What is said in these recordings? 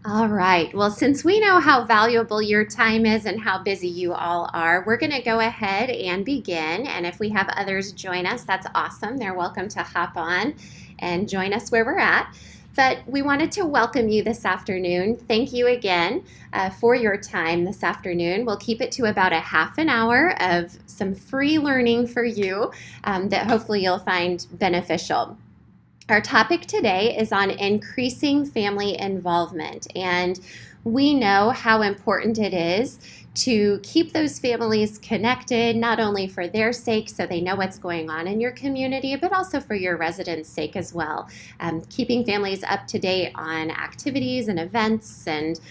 All right. Well, since we know how valuable your time is and how busy you all are, we're going to go ahead and begin. And if we have others join us, that's awesome. They're welcome to hop on and join us where we're at. But we wanted to welcome you this afternoon. Thank you again for your time this afternoon. We'll keep it to about a half an hour of some free learning for you that hopefully you'll find beneficial. Our topic today is on increasing family involvement, and we know how important it is to keep those families connected, not only for their sake so they know what's going on in your community, but also for your residents' sake as well. Keeping families up to date on activities and events and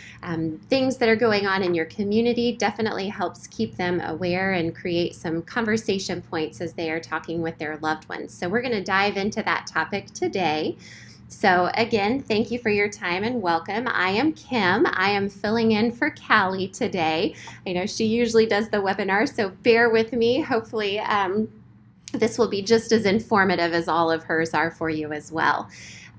things that are going on in your community definitely helps keep them aware and create some conversation points as they are talking with their loved ones. So we're going to dive into that topic today. So again, thank you for your time and welcome. I am Kim. I am filling in for Callie today. I know she usually does the webinar, so bear with me. Hopefully this will be just as informative as all of hers are for you as well.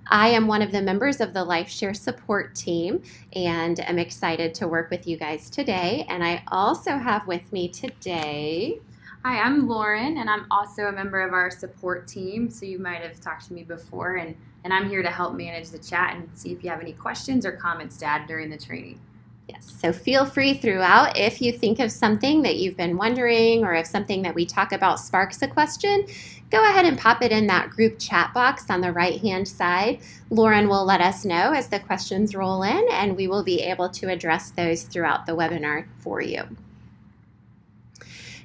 I am one of the members of the LifeShare support team, and I'm excited to work with you guys today. And I also have with me today... Hi, I'm Lauren, and I'm also a member of our support team, so you might have talked to me before, and I'm here to help manage the chat and see if you have any questions or comments to add during the training. Yes, so feel free throughout. If you think of something that you've been wondering or if something that we talk about sparks a question, go ahead and pop it in that group chat box on the right-hand side. Lauren will let us know as the questions roll in, and we will be able to address those throughout the webinar for you.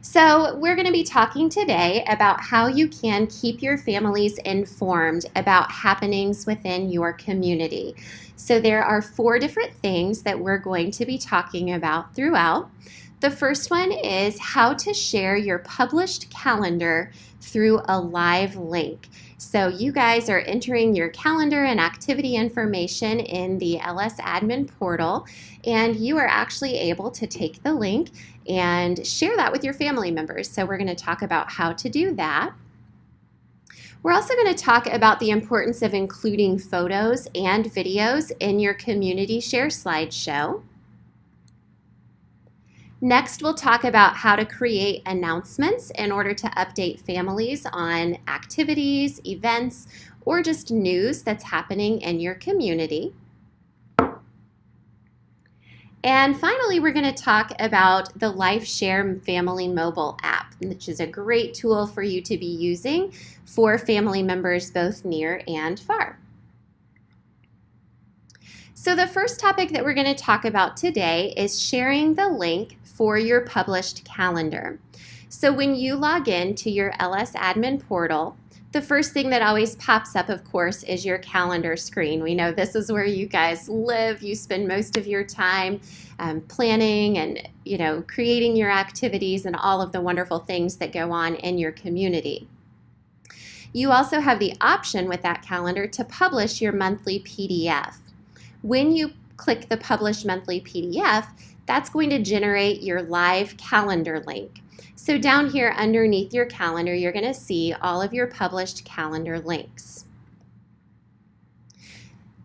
So we're going to be talking today about how you can keep your families informed about happenings within your community. So there are 4 different things that we're going to be talking about throughout. The first one is how to share your published calendar through a live link. So you guys are entering your calendar and activity information in the LS admin portal, and you are actually able to take the link and share that with your family members. So we're going to talk about how to do that. We're also going to talk about the importance of including photos and videos in your community share slideshow. Next, we'll talk about how to create announcements in order to update families on activities, events, or just news that's happening in your community. And finally, we're going to talk about the LifeShare Family Mobile app, which is a great tool for you to be using for family members both near and far. So the first topic that we're going to talk about today is sharing the link for your published calendar. So when you log in to your LS admin portal, the first thing that always pops up, of course, is your calendar screen. We know this is where you guys live. You spend most of your time planning and creating your activities and all of the wonderful things that go on in your community. You also have the option with that calendar to publish your monthly PDF. When you click the Publish Monthly PDF, that's going to generate your live calendar link. So down here underneath your calendar, you're going to see all of your published calendar links.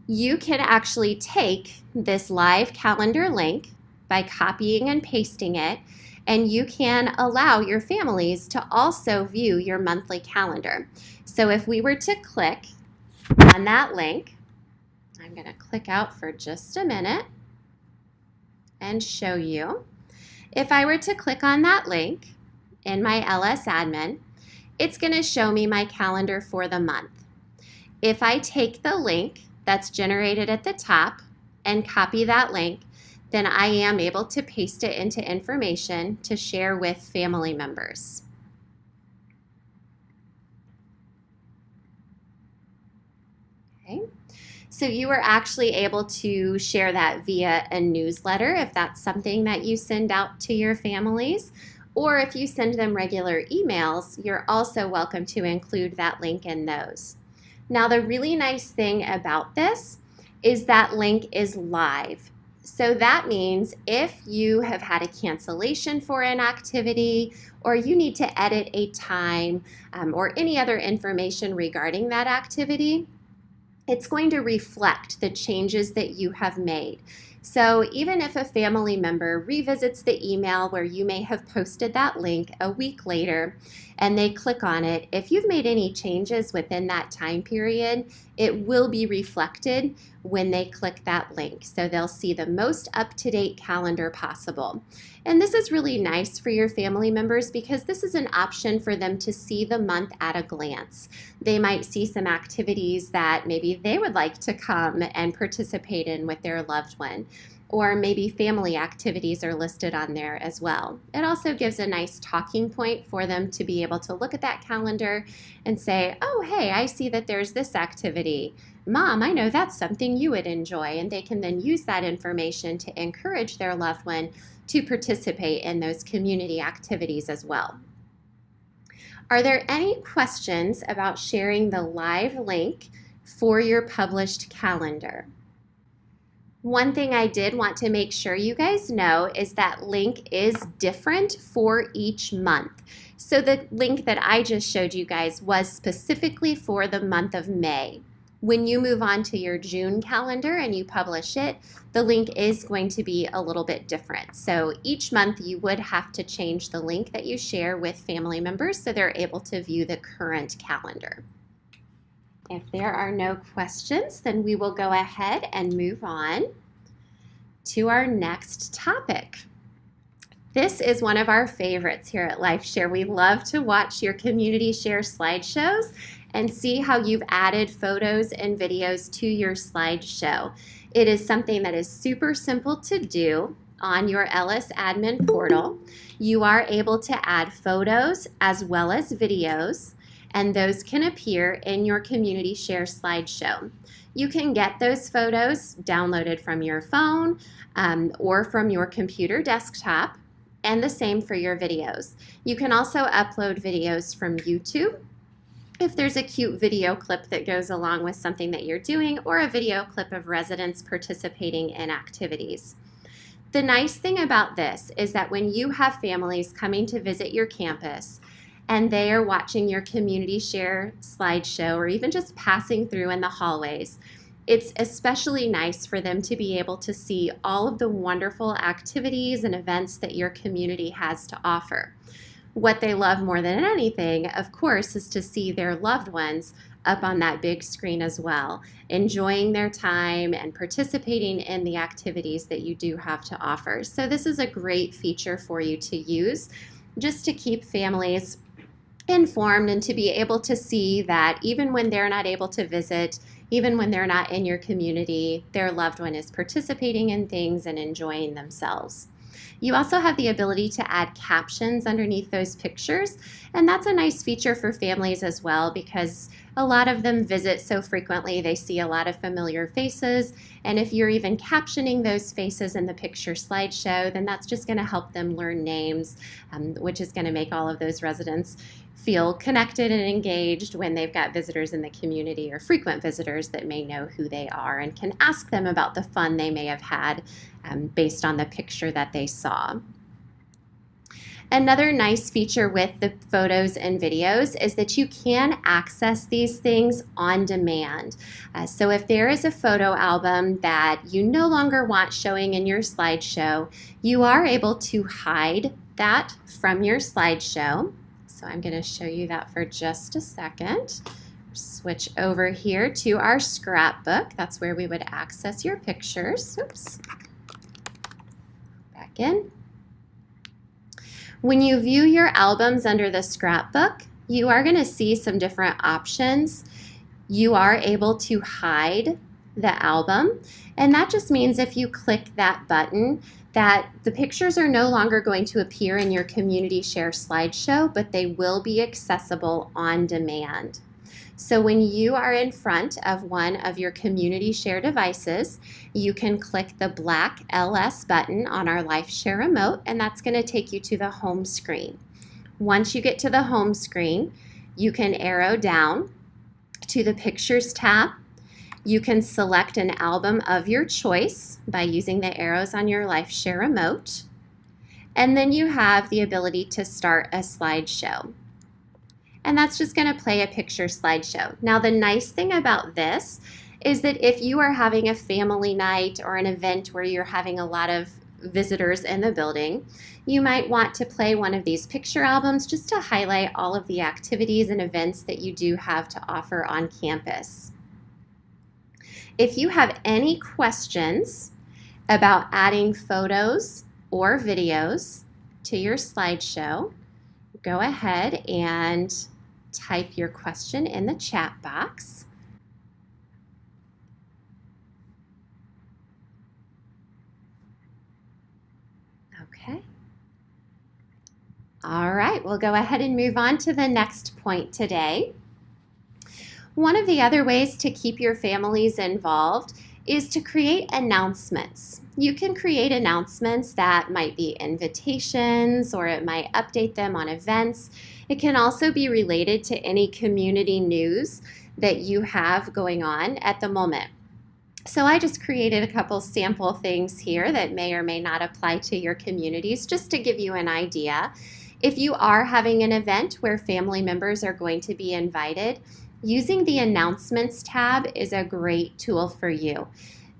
You can actually take this live calendar link by copying and pasting it, and you can allow your families to also view your monthly calendar. So if we were to click on that link, I'm going to click out for just a minute and show you. If I were to click on that link in my LS admin, it's going to show me my calendar for the month. If I take the link that's generated at the top and copy that link, then I am able to paste it into information to share with family members. Okay. So you are actually able to share that via a newsletter if that's something that you send out to your families, or if you send them regular emails, you're also welcome to include that link in those. Now the really nice thing about this is that link is live. So that means if you have had a cancellation for an activity, or you need to edit a time or any other information regarding that activity, it's going to reflect the changes that you have made. So even if a family member revisits the email where you may have posted that link a week later and they click on it, if you've made any changes within that time period, it will be reflected when they click that link. So they'll see the most up-to-date calendar possible. And this is really nice for your family members because this is an option for them to see the month at a glance. They might see some activities that maybe they would like to come and participate in with their loved one, or maybe family activities are listed on there as well. It also gives a nice talking point for them to be able to look at that calendar and say, oh, hey, I see that there's this activity. Mom, I know that's something you would enjoy. And they can then use that information to encourage their loved one to participate in those community activities as well. Are there any questions about sharing the live link for your published calendar? One thing I did want to make sure you guys know is that link is different for each month. So the link that I just showed you guys was specifically for the month of May. When you move on to your June calendar and you publish it, the link is going to be a little bit different. So each month you would have to change the link that you share with family members so they're able to view the current calendar. If there are no questions, then we will go ahead and move on to our next topic. This is one of our favorites here at LifeShare. We love to watch your community share slideshows and see how you've added photos and videos to your slideshow. It is something that is super simple to do on your LS admin portal. You are able to add photos as well as videos, and those can appear in your community share slideshow. You can get those photos downloaded from your phone or from your computer desktop, and the same for your videos. You can also upload videos from YouTube if there's a cute video clip that goes along with something that you're doing, or a video clip of residents participating in activities. The nice thing about this is that when you have families coming to visit your campus and they are watching your community share slideshow or even just passing through in the hallways, it's especially nice for them to be able to see all of the wonderful activities and events that your community has to offer. What they love more than anything, of course, is to see their loved ones up on that big screen as well, enjoying their time and participating in the activities that you do have to offer. So this is a great feature for you to use just to keep families informed and to be able to see that even when they're not able to visit, even when they're not in your community, their loved one is participating in things and enjoying themselves. You also have the ability to add captions underneath those pictures, and that's a nice feature for families as well because a lot of them visit so frequently, they see a lot of familiar faces, and if you're even captioning those faces in the picture slideshow, then that's just going to help them learn names, which is going to make all of those residents feel connected and engaged when they've got visitors in the community or frequent visitors that may know who they are and can ask them about the fun they may have had based on the picture that they saw. Another nice feature with the photos and videos is that you can access these things on demand. So if there is a photo album that you no longer want showing in your slideshow, you are able to hide that from your slideshow. So I'm going to show you that for just a second. Switch over here to our scrapbook. That's where we would access your pictures. Oops. Back in. When you view your albums under the scrapbook, you are going to see some different options. You are able to hide the album, and that just means if you click that button that the pictures are no longer going to appear in your community share slideshow, but they will be accessible on demand. So when you are in front of one of your community share devices, you can click the black LS button on our LifeShare remote, and that's going to take you to the home screen. Once you get to the home screen, you can arrow down to the Pictures tab. You can select an album of your choice by using the arrows on your LifeShare remote, and then you have the ability to start a slideshow. And that's just going to play a picture slideshow. Now the nice thing about this is that if you are having a family night or an event where you're having a lot of visitors in the building, you might want to play one of these picture albums just to highlight all of the activities and events that you do have to offer on campus. If you have any questions about adding photos or videos to your slideshow, go ahead and type your question in the chat box. Okay. All right, we'll go ahead and move on to the next point today. One of the other ways to keep your families involved is to create announcements. You can create announcements that might be invitations, or it might update them on events. It can also be related to any community news that you have going on at the moment. So I just created a couple sample things here that may or may not apply to your communities, just to give you an idea. If you are having an event where family members are going to be invited, using the announcements tab is a great tool for you.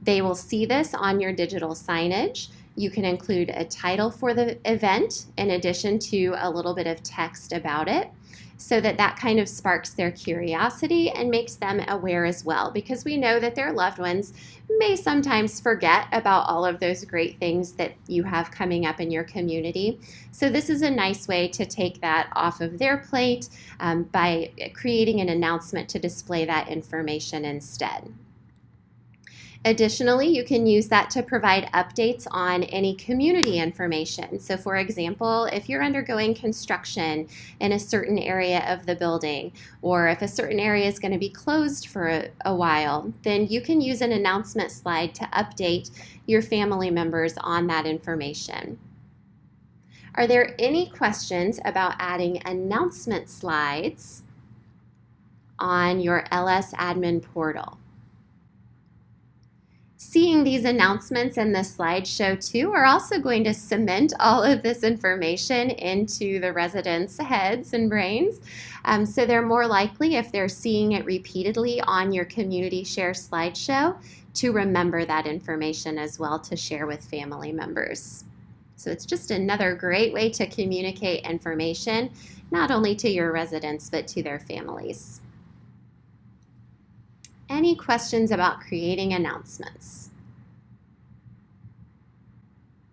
They will see this on your digital signage. You can include a title for the event in addition to a little bit of text about it, so that kind of sparks their curiosity and makes them aware as well, because we know that their loved ones may sometimes forget about all of those great things that you have coming up in your community. So this is a nice way to take that off of their plate by creating an announcement to display that information instead. Additionally, you can use that to provide updates on any community information. So for example, if you're undergoing construction in a certain area of the building, or if a certain area is going to be closed for a while, then you can use an announcement slide to update your family members on that information. Are there any questions about adding announcement slides on your LS admin portal? Seeing these announcements in the slideshow too are also going to cement all of this information into the residents' heads and brains. So they're more likely, if they're seeing it repeatedly on your community share slideshow, to remember that information as well to share with family members. So it's just another great way to communicate information, not only to your residents, but to their families. Any questions about creating announcements?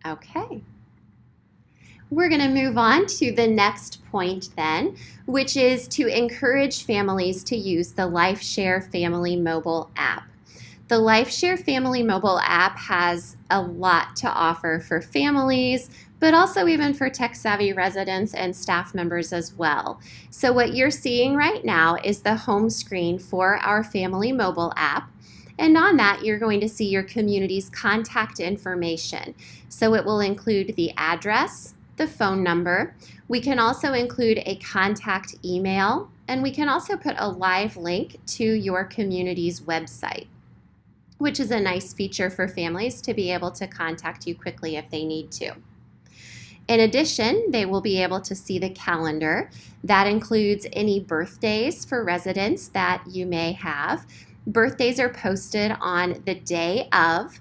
Okay. We're going to move on to the next point then, which is to encourage families to use the LifeShare Family mobile app. The LifeShare Family mobile app has a lot to offer for families, but also even for tech-savvy residents and staff members as well. So what you're seeing right now is the home screen for our Family mobile app. And on that, you're going to see your community's contact information. So it will include the address, the phone number. We can also include a contact email, and we can also put a live link to your community's website, which is a nice feature for families to be able to contact you quickly if they need to. In addition, they will be able to see the calendar. That includes any birthdays for residents that you may have. Birthdays are posted on the day of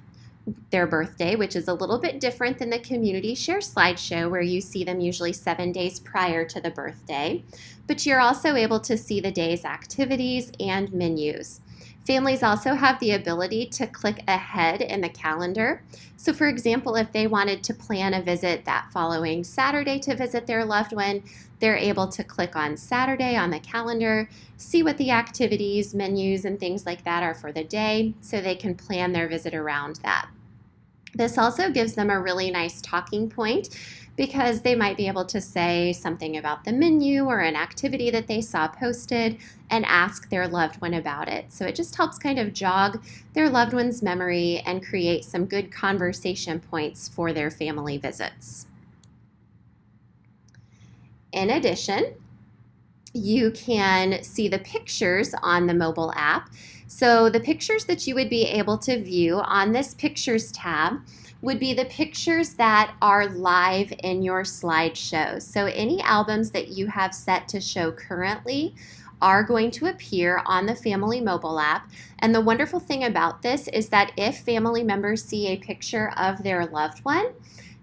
their birthday, which is a little bit different than the community share slideshow, where you see them usually 7 days prior to the birthday. But you're also able to see the day's activities and menus. Families also have the ability to click ahead in the calendar. So for example, if they wanted to plan a visit that following Saturday to visit their loved one, they're able to click on Saturday on the calendar, see what the activities, menus, and things like that are for the day, so they can plan their visit around that. This also gives them a really nice talking point, because they might be able to say something about the menu or an activity that they saw posted and ask their loved one about it. So it just helps kind of jog their loved one's memory and create some good conversation points for their family visits. In addition, you can see the pictures on the mobile app. So the pictures that you would be able to view on this Pictures tab would be the pictures that are live in your slideshow. So any albums that you have set to show currently are going to appear on the family mobile app. And the wonderful thing about this is that if family members see a picture of their loved one,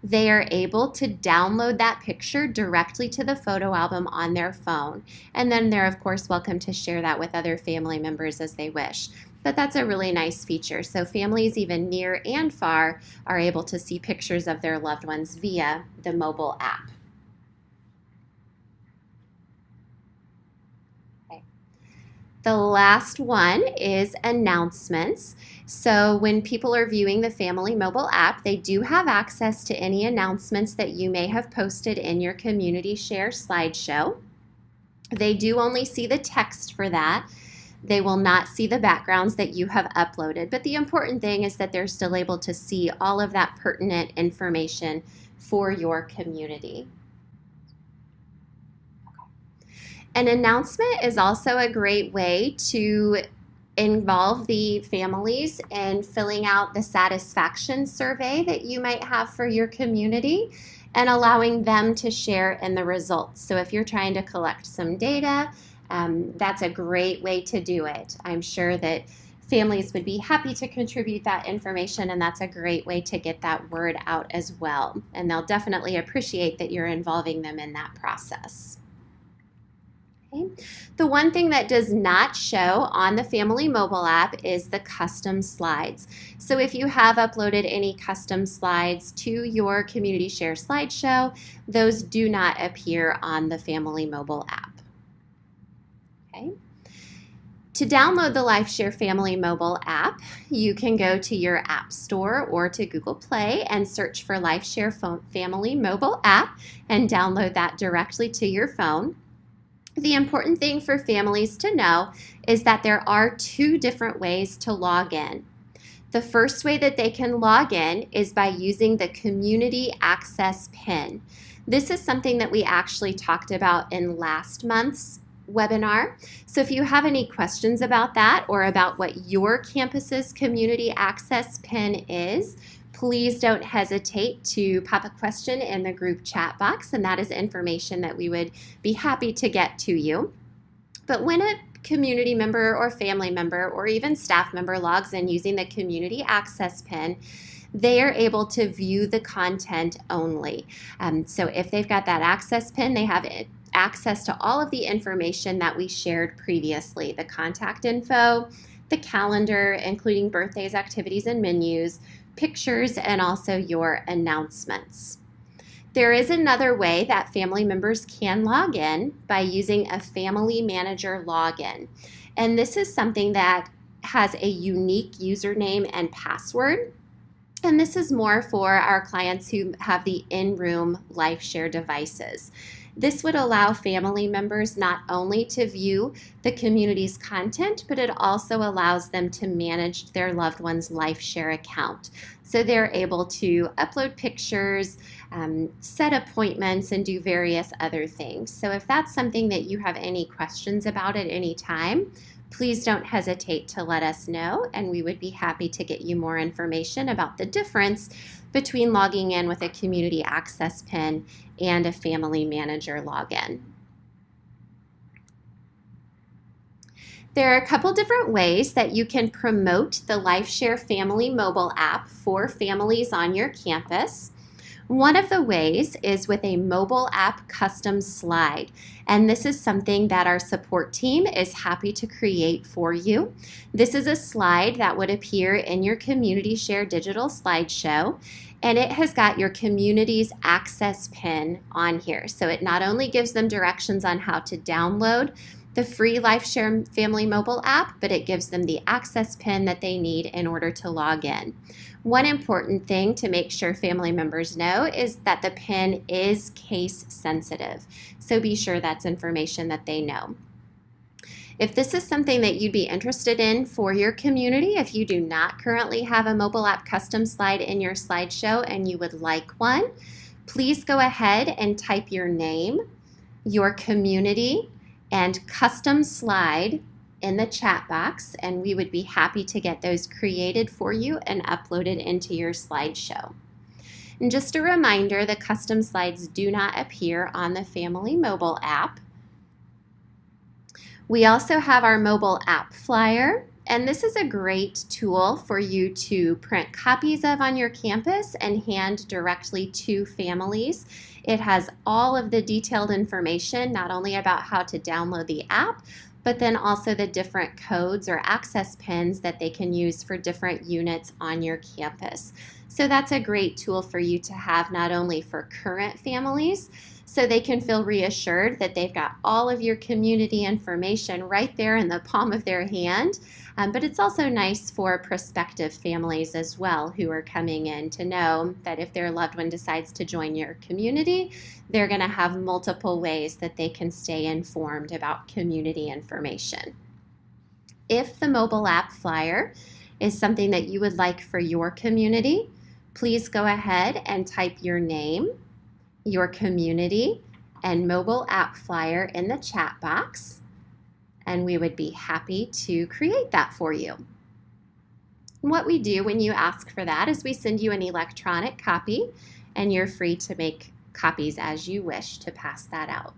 they are able to download that picture directly to the photo album on their phone. And then they're, of course, welcome to share that with other family members as they wish. But that's a really nice feature. So families even near and far are able to see pictures of their loved ones via the mobile app. The last one is announcements. So when people are viewing the family mobile app, they do have access to any announcements that you may have posted in your community share slideshow. They do only see the text for that. They will not see the backgrounds that you have uploaded. But the important thing is that they're still able to see all of that pertinent information for your community. An announcement is also a great way to involve the families in filling out the satisfaction survey that you might have for your community and allowing them to share in the results. So if you're trying to collect some data, that's a great way to do it. I'm sure that families would be happy to contribute that information, and that's a great way to get that word out as well. And they'll definitely appreciate that you're involving them in that process. The one thing that does not show on the family mobile app is the custom slides. So if you have uploaded any custom slides to your community share slideshow, those do not appear on the family mobile app. Okay. To download the LifeShare Family mobile app, you can go to your App Store or to Google Play and search for LifeShare Family mobile app and download that directly to your phone. The important thing for families to know is that there are two different ways to log in. The first way that they can log in is by using the Community Access PIN. This is something that we actually talked about in last month's webinar. So if you have any questions about that or about what your campus's Community Access PIN is, please don't hesitate to pop a question in the group chat box, and that is information that we would be happy to get to you. But when a community member or family member or even staff member logs in using the Community Access PIN, they are able to view the content only. So if they've got that access PIN, they have access to all of the information that we shared previously, the contact info, the calendar, including birthdays, activities, and menus, pictures, and also your announcements. There is another way that family members can log in by using a Family Manager login. And this is something that has a unique username and password. And this is more for our clients who have the in-room LifeShare devices. This would allow family members not only to view the community's content, but it also allows them to manage their loved one's LifeShare account. So they're able to upload pictures, set appointments, and do various other things. So if that's something that you have any questions about at any time, please don't hesitate to let us know, and we would be happy to get you more information about the difference between logging in with a Community Access PIN and a Family Manager login. There are a couple different ways that you can promote the LifeShare Family mobile app for families on your campus. One of the ways is with a mobile app custom slide, and this is something that our support team is happy to create for you. This is a slide that would appear in your community share digital slideshow, and it has got your community's access PIN on here. So it not only gives them directions on how to download the free LifeShare Family mobile app, but it gives them the access PIN that they need in order to log in. One important thing to make sure family members know is that the PIN is case sensitive. So be sure that's information that they know. If this is something that you'd be interested in for your community, if you do not currently have a mobile app custom slide in your slideshow and you would like one, please go ahead and type your name, your community, and custom slide in the chat box, and we would be happy to get those created for you and uploaded into your slideshow. And just a reminder, the custom slides do not appear on the Family mobile app. We also have our mobile app flyer, and this is a great tool for you to print copies of on your campus and hand directly to families. It has all of the detailed information, not only about how to download the app, but then also the different codes or access pins that they can use for different units on your campus. So that's a great tool for you to have not only for current families, so they can feel reassured that they've got all of your community information right there in the palm of their hand. But it's also nice for prospective families as well who are coming in to know that if their loved one decides to join your community, they're going to have multiple ways that they can stay informed about community information. If the mobile app flyer is something that you would like for your community, please go ahead and type your name, your community, and mobile app flyer in the chat box, and we would be happy to create that for you. What we do when you ask for that is we send you an electronic copy, and you're free to make copies as you wish to pass that out.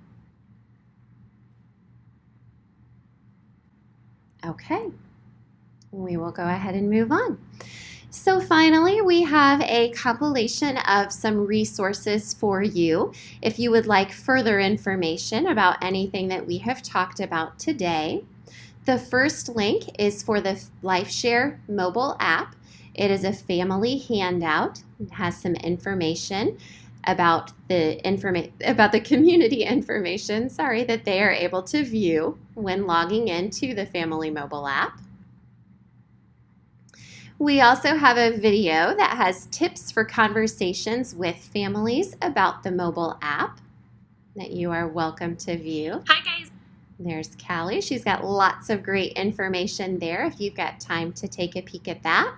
Okay, we will go ahead and move on. So finally, we have a compilation of some resources for you if you would like further information about anything that we have talked about today. The first link is for the LifeShare mobile app. It is a family handout. It has some information about the community information, that they are able to view when logging into the family mobile app. We also have a video that has tips for conversations with families about the mobile app that you are welcome to view. Hi guys. There's Callie. She's got lots of great information there if you've got time to take a peek at that.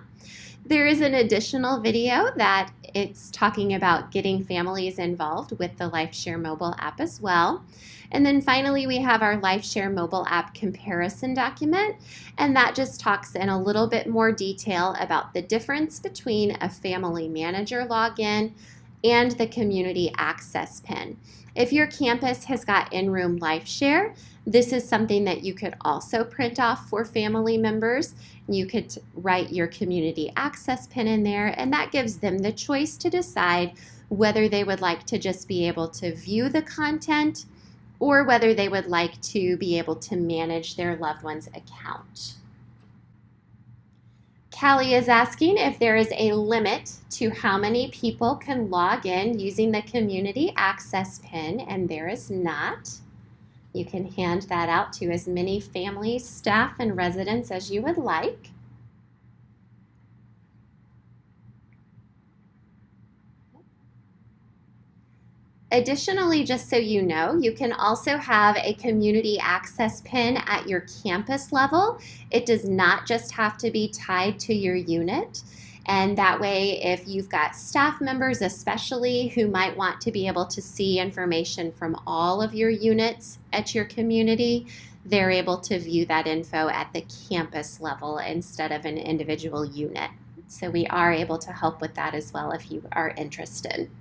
There is an additional video that it's talking about getting families involved with the LifeShare mobile app as well. And then finally, we have our LifeShare mobile app comparison document, and that just talks in a little bit more detail about the difference between a family manager login and the community access pin. If your campus has got in-room LifeShare, this is something that you could also print off for family members. You could write your community access pin in there, and that gives them the choice to decide whether they would like to just be able to view the content or whether they would like to be able to manage their loved one's account. Callie is asking if there is a limit to how many people can log in using the community access pin, and there is not. You can hand that out to as many families, staff, and residents as you would like. Additionally, just so you know, you can also have a community access pin at your campus level. It does not just have to be tied to your unit. And that way, if you've got staff members especially who might want to be able to see information from all of your units at your community, they're able to view that info at the campus level instead of an individual unit. So we are able to help with that as well if you are interested.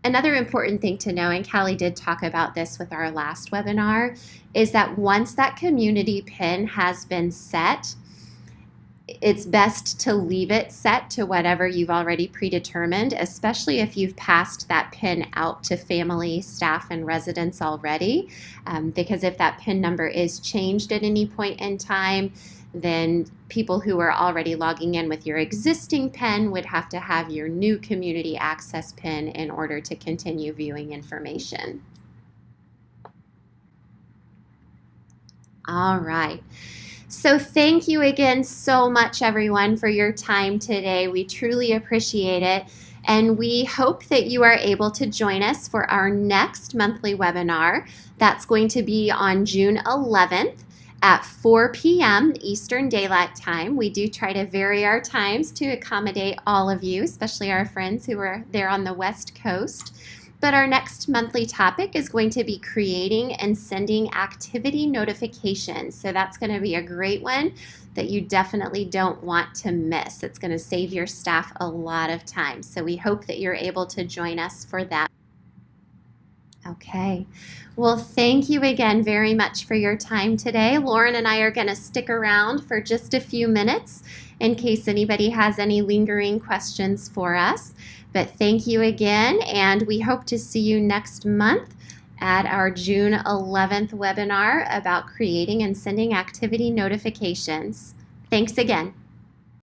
Another important thing to know, and Callie did talk about this with our last webinar, is that once that community pin has been set, it's best to leave it set to whatever you've already predetermined, especially if you've passed that pin out to family, staff, and residents already, because if that pin number is changed at any point in time, then people who are already logging in with your existing pin would have to have your new community access pin in order to continue viewing information. All right. So thank you again so much, everyone, for your time today. We truly appreciate it. And we hope that you are able to join us for our next monthly webinar. That's going to be on June 11th. At 4 p.m. Eastern Daylight Time. We do try to vary our times to accommodate all of you, especially our friends who are there on the West Coast. But our next monthly topic is going to be creating and sending activity notifications. So that's going to be a great one that you definitely don't want to miss. It's going to save your staff a lot of time. So we hope that you're able to join us for that. Okay. Well, thank you again very much for your time today. Lauren and I are going to stick around for just a few minutes in case anybody has any lingering questions for us. But thank you again, and we hope to see you next month at our June 11th webinar about creating and sending activity notifications. Thanks again.